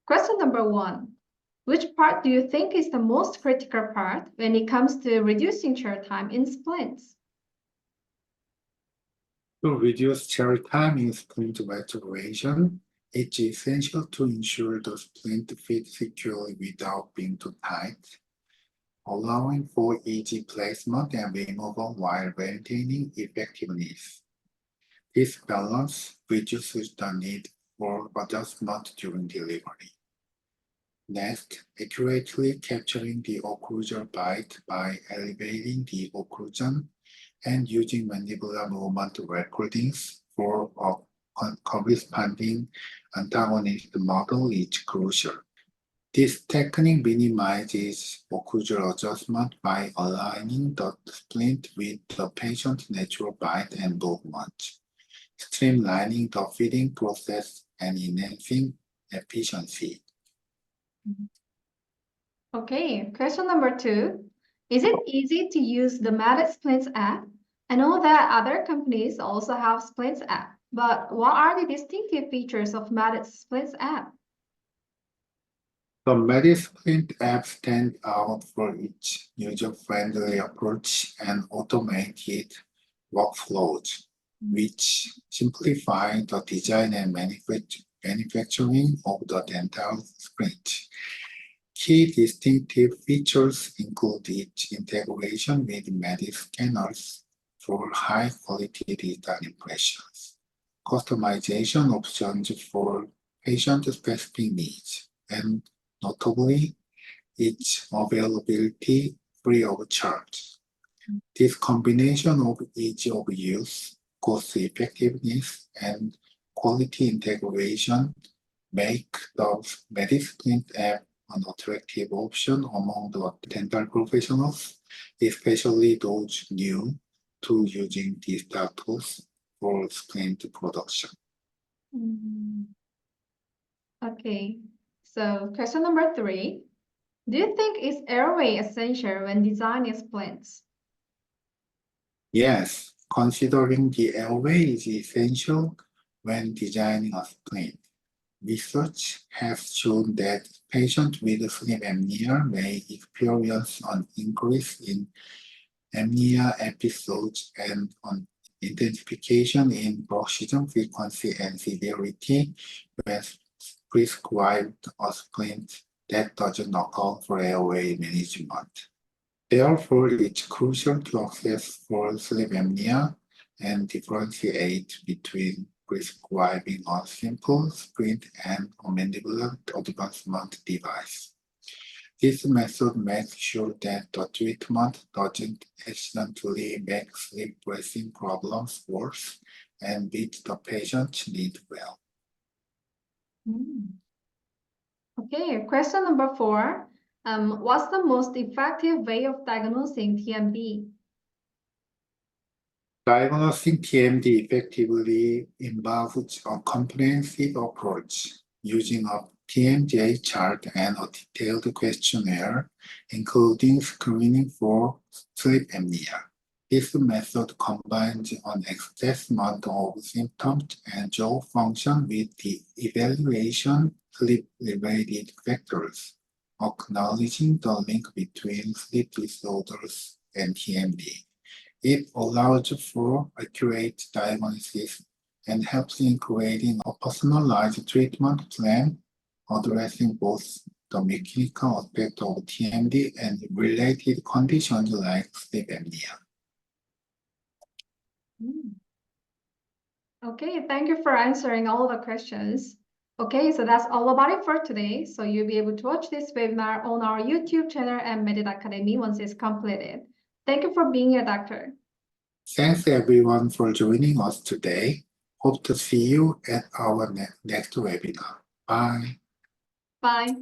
Question number 1. Which part do you think is the most critical part when it comes to reducing chair time in splints? To reduce chair time in splint restoration, it's essential to ensure the splint fits securely without being too tight, allowing for easy placement and removal while maintaining effectiveness. This balance reduces the need for adjustment during delivery. Next, accurately capturing the occlusal bite by elevating the occlusion and using mandibular movement recordings for a corresponding antagonist model is crucial. This technique minimizes occlusal adjustment by aligning the splint with the patient's natural bite and movement, streamlining the feeding process and enhancing efficiency. Okay, question number 2. Is it easy to use the Medit Splints app? I know that other companies also have Splints app, but what are the distinctive features of Medit Splints app? The Medit Splint app stands out for its user-friendly approach and automated workflows, which simplify the design and manufacturing of the dental splint. Key distinctive features include its integration with Medit scanners for high-quality digital impressions, customization options for patient-specific needs, and notably, its availability free of charge. This combination of ease of use, cost effectiveness, and quality integration make the Medit Splint app an attractive option among the dental professionals, especially those new to using digital tools for splint production. Okay, so question number 3. Do you think is airway essential when designing splints? Yes, considering the airway is essential when designing a splint. Research has shown that patients with sleep apnea may experience an increase in apnea episodes and an intensification in paroxysm frequency and severity when prescribed a splint that doesn't account for airway management. Therefore, it's crucial to assess for sleep apnea and differentiate between prescribing a simple splint and a mandibular advancement device. This method makes sure that the treatment doesn't accidentally make sleep breathing problems worse and meet the patient's need well. Okay, question number 4. What's the most effective way of diagnosing TMD? Diagnosing TMD effectively involves a comprehensive approach using a TMJ chart and a detailed questionnaire, including screening for sleep apnea. This method combines an assessment of symptoms and jaw function with the evaluation sleep-related factors, acknowledging the link between sleep disorders and TMD. It allows for accurate diagnosis and helps in creating a personalized treatment plan addressing both the mechanical aspect of TMD and related conditions like sleep apnea. Okay, thank you for answering all the questions. Okay, so that's all about it for today. So you'll be able to watch this webinar on our YouTube channel and Medit Academy once it's completed. Thank you for being here, Doctor. Thanks everyone for joining us today. Hope to see you at our next webinar. Bye. Bye.